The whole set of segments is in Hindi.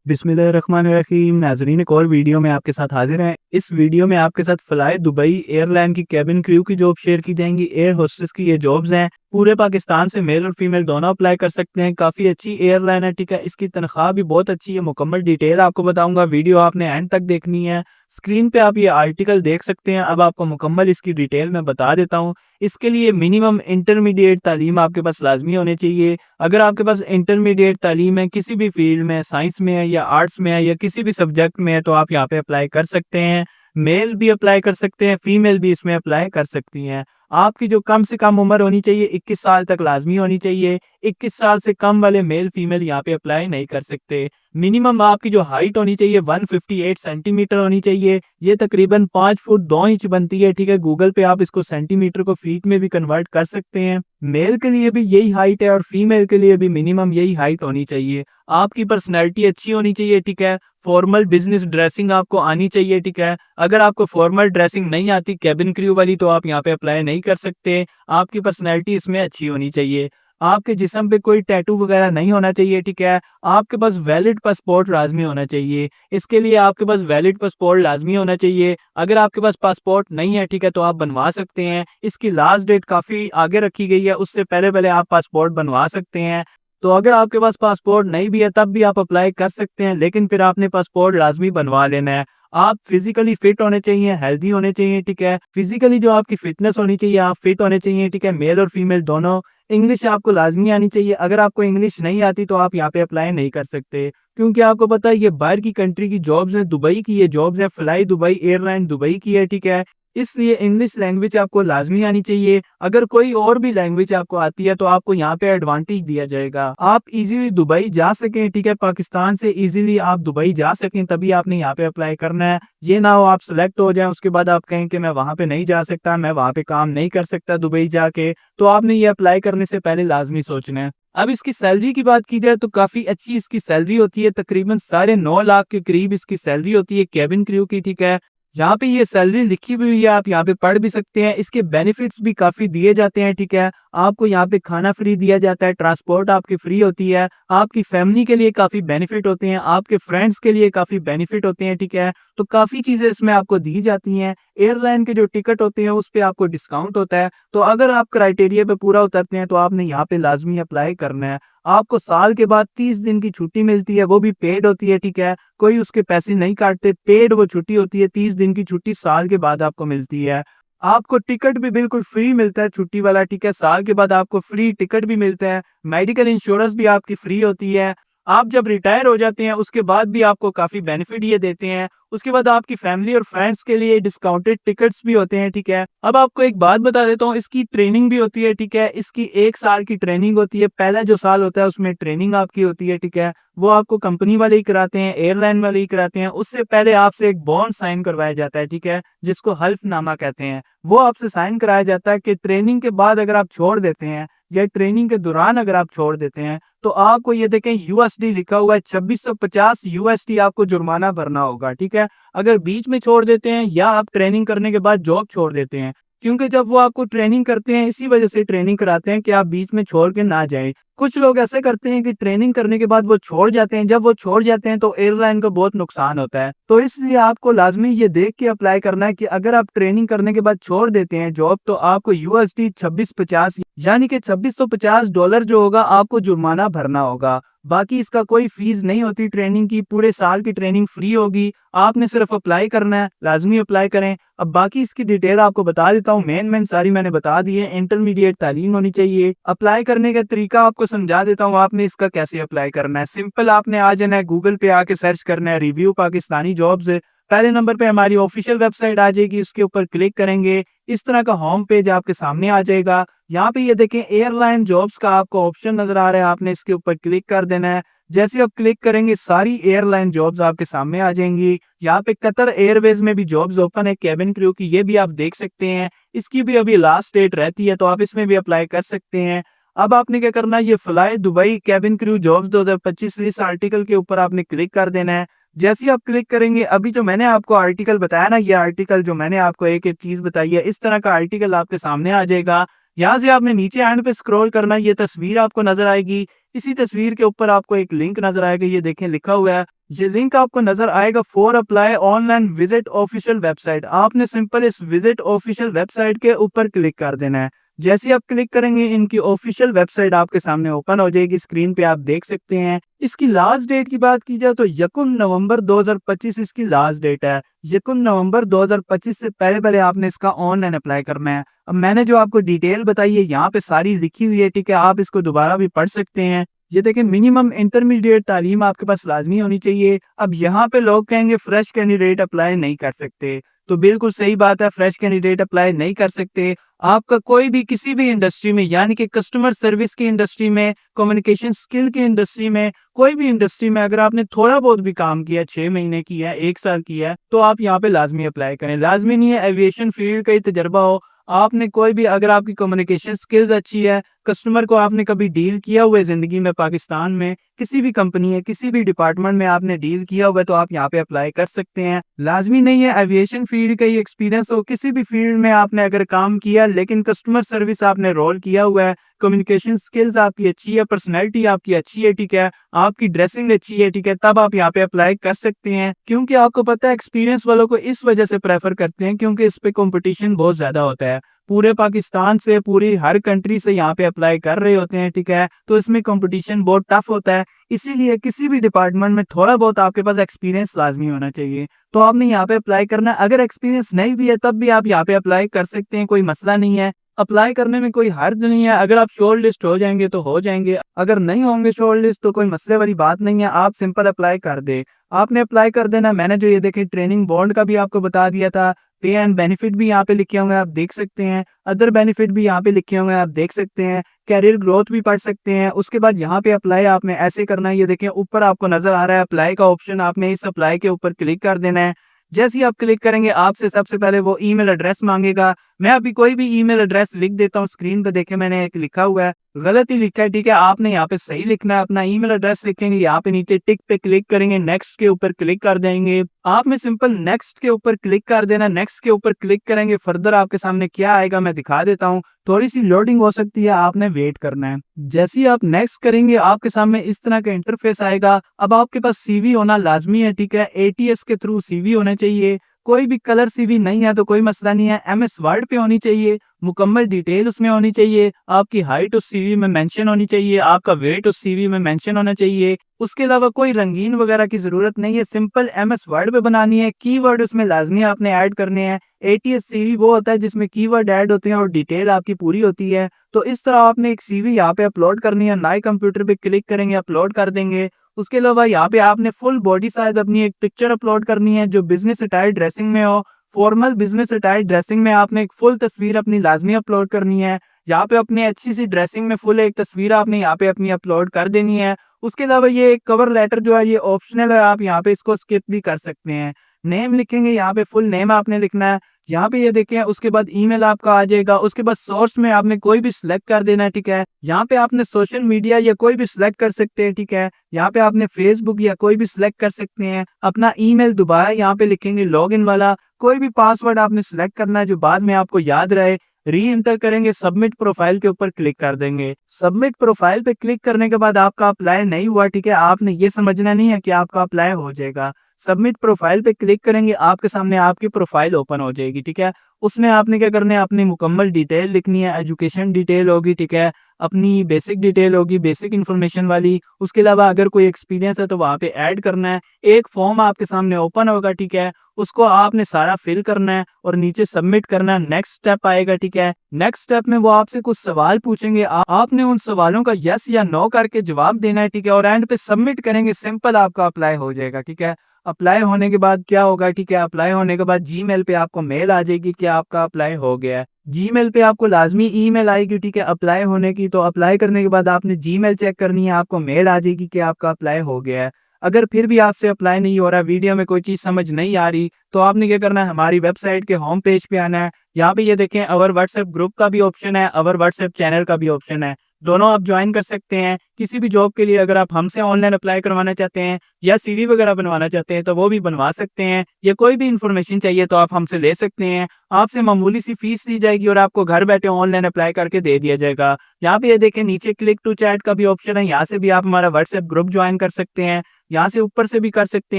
बिस्मिल्लाहिर्रहमानिर्रहीम। नाज़रीन, एक और वीडियो में आपके साथ हाजिर हैं। इस वीडियो में आपके साथ फ्लाई दुबई एयरलाइन की कैबिन क्रू की जॉब शेयर की जाएंगी। एयर होस्टेस की ये जॉब्स हैं। पूरे पाकिस्तान से मेल और फीमेल दोनों अप्लाई कर सकते हैं। काफ़ी अच्छी एयरलाइन है, ठीक है। इसकी तनख्वाह भी बहुत अच्छी है। मुकम्मल डिटेल आपको बताऊंगा, वीडियो आपने एंड तक देखनी है। स्क्रीन पे आप ये आर्टिकल देख सकते हैं। अब आपको मुकम्मल इसकी डिटेल में बता देता हूँ। इसके लिए मिनिमम इंटरमीडिएट तालीम आपके पास लाजमी होनी चाहिए। अगर आपके पास इंटरमीडिएट तालीम है किसी भी फील्ड में, साइंस में है या आर्ट्स में है या किसी भी सब्जेक्ट में है, तो आप यहाँ पे अप्लाई कर सकते हैं। मेल भी अप्लाई कर सकते हैं, फीमेल भी इसमें अप्लाई कर सकती हैं। आपकी जो कम से कम उम्र होनी चाहिए 21 साल तक लाजमी होनी चाहिए। 21 साल से कम वाले मेल फीमेल यहाँ पे अप्लाई नहीं कर सकते। मिनिमम आपकी जो हाइट होनी चाहिए 158 सेंटीमीटर होनी चाहिए। ये तकरीबन 5 फुट 2 इंच बनती है, ठीक है। गूगल पे आप इसको सेंटीमीटर को फीट में भी कन्वर्ट कर सकते हैं। मेल के लिए भी यही हाइट है और फीमेल के लिए भी मिनिमम यही हाइट होनी चाहिए। आपकी पर्सनैलिटी अच्छी होनी चाहिए, ठीक है। फॉर्मल बिजनेस ड्रेसिंग आपको आनी चाहिए, ठीक है। अगर आपको फॉर्मल ड्रेसिंग नहीं आती कैबिन क्रू वाली, तो आप यहाँ पे अप्लाई नहीं कर सकते। आपकी पर्सनैलिटी इसमें अच्छी होनी चाहिए। आपके जिस्म पे कोई टैटू वगैरह नहीं होना चाहिए, ठीक है। आपके पास वैलिड पासपोर्ट लाजमी होना चाहिए। इसके लिए आपके पास वैलिड पासपोर्ट लाजमी होना चाहिए। अगर आपके पास पासपोर्ट नहीं है, ठीक है, तो आप बनवा सकते हैं। इसकी लास्ट डेट काफ़ी आगे रखी गई है, उससे पहले पहले आप पासपोर्ट बनवा सकते हैं। तो अगर आपके पास पासपोर्ट नहीं भी है तब भी आप अप्लाई कर सकते हैं, लेकिन फिर आपने पासपोर्ट लाजमी बनवा लेना है। आप फिजिकली फिट होने चाहिए, हेल्दी होने चाहिए, ठीक है। फिजिकली जो आपकी फिटनेस होनी चाहिए, आप फिट होने चाहिए, ठीक है। मेल और फीमेल दोनों। इंग्लिश आपको लाजमी आनी चाहिए। अगर आपको इंग्लिश नहीं आती तो आप यहाँ पे अप्लाई नहीं कर सकते, क्योंकि आपको पता है ये बाहर की कंट्री की जॉब्स हैं। दुबई की ये जॉब्स है, फ्लाई दुबई एयरलाइन दुबई की है, ठीक है। इसलिए इंग्लिश लैंग्वेज आपको लाजमी आनी चाहिए। अगर कोई और भी लैंग्वेज आपको आती है तो आपको यहाँ पे एडवांटेज दिया जाएगा। आप इजीली दुबई जा सकें, ठीक है। पाकिस्तान से इजीली आप दुबई जा सकें, तभी आपने यहाँ पे अप्लाई करना है। ये ना हो आप सेलेक्ट हो जाएं, उसके बाद आप कहें कि मैं वहाँ पे नहीं जा सकता, मैं वहाँ पे काम नहीं कर सकता दुबई जाके। तो आपने ये अप्लाई करने से पहले लाजमी सोचना है। अब इसकी सैलरी की बात की जाए तो काफ़ी अच्छी इसकी सैलरी होती है। तकरीबन 9.5 लाख के करीब इसकी सैलरी होती है कैबिन क्रू की, ठीक है। यहाँ पे ये सैलरी लिखी भी हुई है, आप यहाँ पे पढ़ भी सकते हैं। इसके बेनिफिट्स भी काफ़ी दिए जाते हैं, ठीक है। आपको यहाँ पे खाना फ्री दिया जाता है, ट्रांसपोर्ट आपकी फ्री होती है। आपकी फैमिली के लिए काफ़ी बेनिफिट होते हैं, आपके फ्रेंड्स के लिए काफ़ी बेनिफिट होते हैं, ठीक है। तो काफ़ी चीज़ें इसमें आपको दी जाती हैं। एयरलाइन के जो टिकट होते हैं उस पर आपको डिस्काउंट होता है। तो अगर आप क्राइटेरिया पे पूरा उतरते हैं तो आपने यहाँ पे लाजमी अप्लाई करना है। आपको साल के बाद 30 दिन की छुट्टी मिलती है, वो भी पेड होती है, ठीक है। कोई उसके पैसे नहीं काटते, पेड वो छुट्टी होती है। 30 दिन की छुट्टी साल के बाद आपको मिलती है। आपको टिकट भी बिल्कुल फ्री मिलता है छुट्टी वाला, ठीक है। साल के बाद आपको फ्री टिकट भी मिलता है। मेडिकल इंश्योरेंस भी आपकी फ्री होती है। आप जब रिटायर हो जाते हैं उसके बाद भी आपको काफ़ी बेनिफिट ये देते हैं। उसके बाद आपकी फैमिली और फ्रेंड्स के लिए डिस्काउंटेड टिकट्स भी होते हैं, ठीक है। अब आपको एक बात बता देता हूँ, इसकी ट्रेनिंग भी होती है, ठीक है। इसकी 1 साल की ट्रेनिंग होती है। पहला जो साल होता है उसमें ट्रेनिंग आपकी होती है, ठीक है। वो आपको कंपनी वाले ही कराते हैं, एयरलाइन वाले ही कराते हैं। उससे पहले आपसे एक बॉन्ड साइन करवाया जाता है, ठीक है, जिसको हल्फनामा कहते हैं। वो आपसे साइन कराया जाता है कि ट्रेनिंग के बाद अगर आप छोड़ देते हैं या ट्रेनिंग के दौरान अगर आप छोड़ देते हैं तो आपको ये देखें यूएसडी लिखा हुआ है, 2650 यूएसडी आपको जुर्माना भरना होगा, ठीक है। अगर बीच में छोड़ देते हैं या आप ट्रेनिंग करने के बाद जॉब छोड़ देते हैं, क्योंकि जब वो आपको ट्रेनिंग करते हैं इसी वजह से ट्रेनिंग कराते हैं कि आप बीच में छोड़ के ना जाएं। कुछ लोग ऐसे करते हैं कि ट्रेनिंग करने के बाद वो छोड़ जाते हैं। जब वो छोड़ जाते हैं तो एयरलाइन को बहुत नुकसान होता है। तो इसलिए आपको लाजमी ये देख के अप्लाई करना है कि अगर आप ट्रेनिंग करने के बाद छोड़ देते हैं जॉब, तो आपको यूएसडी 2650 यानी कि $2650 जो होगा आपको जुर्माना भरना होगा। बाकी इसका कोई फीस नहीं होती ट्रेनिंग की, पूरे साल की ट्रेनिंग फ्री होगी। आपने सिर्फ अप्लाई करना है, लाजमी अप्लाई करें। अब बाकी इसकी डिटेल आपको बता देता हूँ, मेन सारी मैंने बता दी है। इंटरमीडिएट तालीम होनी चाहिए। अप्लाई करने का तरीका आपको समझा देता हूँ, आपने इसका कैसे अप्लाई करना है। सिंपल आपने आ जाना है, गूगल पे आके सर्च करना है रिव्यू पाकिस्तानी जॉब्स। पहले नंबर पे हमारी ऑफिशियल वेबसाइट आ जाएगी, उसके ऊपर क्लिक करेंगे, इस तरह का होम पेज आपके सामने आ जाएगा। यहाँ पे ये देखें एयरलाइन जॉब्स का आपको ऑप्शन नजर आ रहा है, आपने इसके ऊपर क्लिक कर देना है। जैसे आप क्लिक करेंगे सारी एयरलाइन जॉब्स आपके सामने आ जाएंगी। यहाँ पे कतर एयरवेज में भी जॉब्स ओपन है कैबिन क्रू की, ये भी आप देख सकते हैं। इसकी भी अभी लास्ट डेट रहती है, तो आप इसमें भी अप्लाई कर सकते हैं। अब आपने क्या करना है, ये fly Dubai cabin crew jobs 2025 इस आर्टिकल के ऊपर आपने क्लिक कर देना है। जैसे ही आप क्लिक करेंगे, अभी जो मैंने आपको आर्टिकल बताया ना, ये आर्टिकल जो मैंने आपको एक एक चीज बताई है, इस तरह का आर्टिकल आपके सामने आ जाएगा। यहाँ से आपने नीचे एंड पे स्क्रॉल करना है, ये तस्वीर आपको नजर आएगी। इसी तस्वीर के ऊपर आपको एक लिंक नजर आएगा, ये देखें लिखा हुआ है। ये लिंक आपको नजर आएगा for apply online visit official website. आपने सिंपल इस विजिट ऑफिशियल वेबसाइट के ऊपर क्लिक कर देना है। जैसे ही आप क्लिक करेंगे इनकी ऑफिशियल वेबसाइट आपके सामने ओपन हो जाएगी, स्क्रीन पे आप देख सकते हैं। इसकी लास्ट डेट की बात की जाए तो 1 नवंबर 2025 इसकी लास्ट डेट है। 1 नवंबर 2025 से पहले पहले आपने इसका ऑनलाइन अप्लाई करना है। अब मैंने जो आपको डिटेल बताई है यहाँ पे सारी लिखी हुई है, ठीक है, आप इसको दोबारा भी पढ़ सकते हैं। ये देखें, मिनिमम इंटरमीडिएट तालीम आपके पास लाजमी होनी चाहिए। अब यहाँ पे लोग कहेंगे फ्रेश कैंडिडेट अप्लाई नहीं कर सकते, तो बिल्कुल सही बात है, फ्रेश कैंडिडेट अप्लाई नहीं कर सकते। आपका कोई भी किसी भी इंडस्ट्री में, यानी कि कस्टमर सर्विस की इंडस्ट्री में, कम्युनिकेशन स्किल की इंडस्ट्री में, कोई भी इंडस्ट्री में अगर आपने थोड़ा बहुत भी काम किया, 6 महीने किया है, 1 साल किया है, तो आप यहाँ पे लाजमी अप्लाई करें। लाजमी नहीं है एविएशन फील्ड का ही तजर्बा हो, आपने कोई भी, अगर आपकी कम्युनिकेशन स्किल्स अच्छी है, कस्टमर को आपने कभी डील किया हुआ है जिंदगी में, पाकिस्तान में किसी भी कंपनी है, किसी भी डिपार्टमेंट में आपने डील किया हुआ है, तो आप यहाँ पे अप्लाई कर सकते हैं। लाजमी नहीं है एविएशन फील्ड का ही एक्सपीरियंस हो, किसी भी फील्ड में आपने अगर काम किया लेकिन कस्टमर सर्विस आपने रोल किया हुआ है, कम्युनिकेशन स्किल्स आपकी अच्छी है, पर्सनैलिटी आपकी अच्छी है, ठीक है, आपकी ड्रेसिंग अच्छी है, ठीक है, तब आप यहाँ पे अप्लाई कर सकते हैं। क्योंकि आपको पता है एक्सपीरियंस वालों को इस वजह से प्रेफर करते हैं क्योंकि इस पे कंपटीशन बहुत ज्यादा होता है। पूरे पाकिस्तान से, पूरी हर कंट्री से यहाँ पे अप्लाई कर रहे होते हैं, ठीक है, तो इसमें कंपटीशन बहुत टफ होता है। इसीलिए किसी भी डिपार्टमेंट में थोड़ा बहुत आपके पास एक्सपीरियंस लाजमी होना चाहिए, तो आपने यहाँ पे अप्लाई करना है। अगर एक्सपीरियंस नहीं भी है तब भी आप यहाँ पे अप्लाई कर सकते हैं, कोई मसला नहीं है। अप्लाई करने में कोई हर्ज नहीं है। अगर आप शॉर्ट लिस्ट हो जाएंगे तो हो जाएंगे, अगर नहीं होंगे शॉर्ट लिस्ट तो कोई मसले वाली बात नहीं है, आप सिंपल अप्लाई कर दे। आपने अप्लाई कर देना। मैंने जो ये देखे ट्रेनिंग बॉन्ड का भी आपको बता दिया था, पे एंड बेनिफिट भी यहाँ पे लिखे होंगे आप देख सकते हैं, अदर बेनिफिट भी यहाँ पे लिखे होंगे आप देख सकते हैं, कैरियर ग्रोथ भी पढ़ सकते हैं। उसके बाद यहाँ पे अप्लाई आपने ऐसे करना है, ये देखें ऊपर आपको नजर आ रहा है अप्लाई का ऑप्शन, आपने इस अप्लाई के ऊपर क्लिक कर देना है। जैसे ही आप क्लिक करेंगे आपसे सबसे पहले वो ईमेल एड्रेस मांगेगा। मैं अभी कोई भी ईमेल एड्रेस लिख देता हूँ, स्क्रीन पे देखें मैंने एक लिखा हुआ है, गलत ही लिखा है, ठीक है, आपने यहाँ पे सही लिखना है। अपना ईमेल एड्रेस लिखेंगे, यहाँ पे नीचे टिक पे क्लिक करेंगे, नेक्स्ट के ऊपर क्लिक कर देंगे। आपने सिंपल नेक्स्ट के ऊपर क्लिक कर देना। नेक्स्ट के ऊपर क्लिक करेंगे, फर्दर आपके सामने क्या आएगा मैं दिखा देता हूँ, थोड़ी सी लोडिंग हो सकती है, आपने वेट करना है। जैसे ही आप नेक्स्ट करेंगे आपके सामने इस तरह का इंटरफेस आएगा। अब आपके पास सीवी होना लाजमी है, ठीक है, एटीएस के थ्रू सीवी होना चाहिए। कोई भी कलर सीवी नहीं है तो कोई मसला नहीं है, एमएस वर्ड पे होनी चाहिए, मुकम्मल डिटेल उसमें होनी चाहिए, आपकी हाइट उस सीवी में मेंशन होनी चाहिए, आपका वेट उस सीवी में मेंशन होना चाहिए। उसके अलावा कोई रंगीन वगैरह की जरूरत नहीं है, सिंपल एमएस वर्ड पे बनानी है। कीवर्ड उसमें लाजमी आपने ऐड करने हैं। एटीएस सीवी वो होता है जिसमें कीवर्ड ऐड होते हैं और डिटेल आपकी पूरी होती है। तो इस तरह आपने एक सीवी यहाँ पे अपलोड करनी है, नए कंप्यूटर पे क्लिक करेंगे, अपलोड कर देंगे। उसके अलावा यहाँ पे आपने फुल बॉडी साइज अपनी एक पिक्चर अपलोड करनी है जो बिजनेस अटायर ड्रेसिंग में हो। फॉर्मल बिजनेस अटायर ड्रेसिंग में आपने एक फुल तस्वीर अपनी लाजमी अपलोड करनी है। यहाँ पे अपनी अच्छी सी ड्रेसिंग में फुल एक तस्वीर आपने यहाँ पे अपनी अपलोड कर देनी है। उसके अलावा ये एक कवर लेटर जो है ये ऑप्शनल है, आप यहाँ पे इसको स्किप भी कर सकते हैं। नेम लिखेंगे, यहाँ पे फुल नेम आपने लिखना है। यहाँ पे ये देखें, उसके बाद ईमेल आपका आ जाएगा। उसके बाद सोर्स में आपने कोई भी सिलेक्ट कर देना है, ठीक है। यहाँ पे आपने सोशल मीडिया या कोई भी सिलेक्ट कर सकते हैं, ठीक है। यहाँ पे आपने फेसबुक या कोई भी सिलेक्ट कर सकते हैं। अपना ईमेल दोबारा यहाँ पे लिखेंगे लॉगिन वाला। कोई भी पासवर्ड आपने सिलेक्ट करना है जो बाद में आपको याद रहे। री एंटर करेंगे, सबमिट प्रोफाइल के ऊपर क्लिक कर देंगे। सबमिट प्रोफाइल पे क्लिक करने के बाद आपका अप्लाई नहीं हुआ, ठीक है, आपने ये समझना नहीं है कि आपका अप्लाई हो जाएगा। सबमिट प्रोफाइल पे क्लिक करेंगे, आपके सामने आपकी प्रोफाइल ओपन हो जाएगी, ठीक है। उसमें आपने क्या करना है, अपनी मुकम्मल डिटेल लिखनी है, एजुकेशन डिटेल होगी, ठीक है, अपनी बेसिक डिटेल होगी, बेसिक इन्फॉर्मेशन वाली। उसके अलावा अगर कोई एक्सपीरियंस है तो वहाँ पे ऐड करना है। एक फॉर्म आपके सामने ओपन होगा, ठीक है, उसको आपने सारा फिल करना है और नीचे सबमिट करना है। नेक्स्ट स्टेप आएगा, ठीक है। नेक्स्ट स्टेप में वो आपसे कुछ सवाल पूछेंगे, आपने उन सवालों का यस या नो करके जवाब देना है, ठीक है, और एंड पे सबमिट करेंगे, सिंपल आपका अप्लाई हो जाएगा, ठीक है। अप्लाई होने के बाद क्या होगा, ठीक है, अप्लाई होने के बाद जीमेल पे आपको मेल आ जाएगी कि आपका अप्लाई हो गया है। जीमेल पे आपको लाजमी ईमेल आएगी, ठीक है, अप्लाई होने की। तो अप्लाई करने के बाद आपने जीमेल चेक करनी है, आपको मेल आ जाएगी कि आपका अप्लाई हो गया है। अगर फिर भी आपसे अप्लाई नहीं हो रहा, वीडियो में कोई चीज समझ नहीं आ रही, तो आपने क्या करना है, हमारी वेबसाइट के होम पेज पे आना है। यहाँ पे ये देखें, अवर व्हाट्सएप ग्रुप का भी ऑप्शन है, अवर व्हाट्सएप चैनल का भी ऑप्शन है। दोनों आप ज्वाइन कर सकते हैं। किसी भी जॉब के लिए अगर आप हमसे ऑनलाइन अप्लाई करवाना चाहते हैं या सीवी वगैरह बनवाना चाहते हैं तो वो भी बनवा सकते हैं, या कोई भी इन्फॉर्मेशन चाहिए तो आप हमसे ले सकते हैं। आपसे मामूली सी फीस ली जाएगी और आपको घर बैठे ऑनलाइन अप्लाई करके दे दिया जाएगा। यहाँ पे ये देखें नीचे क्लिक टू चैट का भी ऑप्शन है, यहाँ से भी आप हमारा व्हाट्सएप ग्रुप ज्वाइन कर सकते हैं, यहाँ से ऊपर से भी कर सकते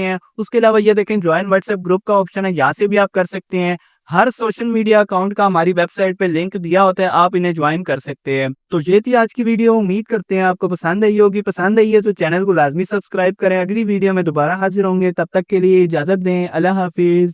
हैं। उसके अलावा ये देखें ज्वाइन व्हाट्सएप ग्रुप का ऑप्शन है, यहाँ से भी आप कर सकते हैं। हर सोशल मीडिया अकाउंट का हमारी वेबसाइट पे लिंक दिया होता है, आप इन्हें ज्वाइन कर सकते हैं। तो ये थी आज की वीडियो, उम्मीद करते हैं आपको पसंद आई होगी। पसंद आई है तो चैनल को लाजमी सब्सक्राइब करें। अगली वीडियो में दोबारा हाजिर होंगे, तब तक के लिए इजाजत दें। अल्लाह हाफिज।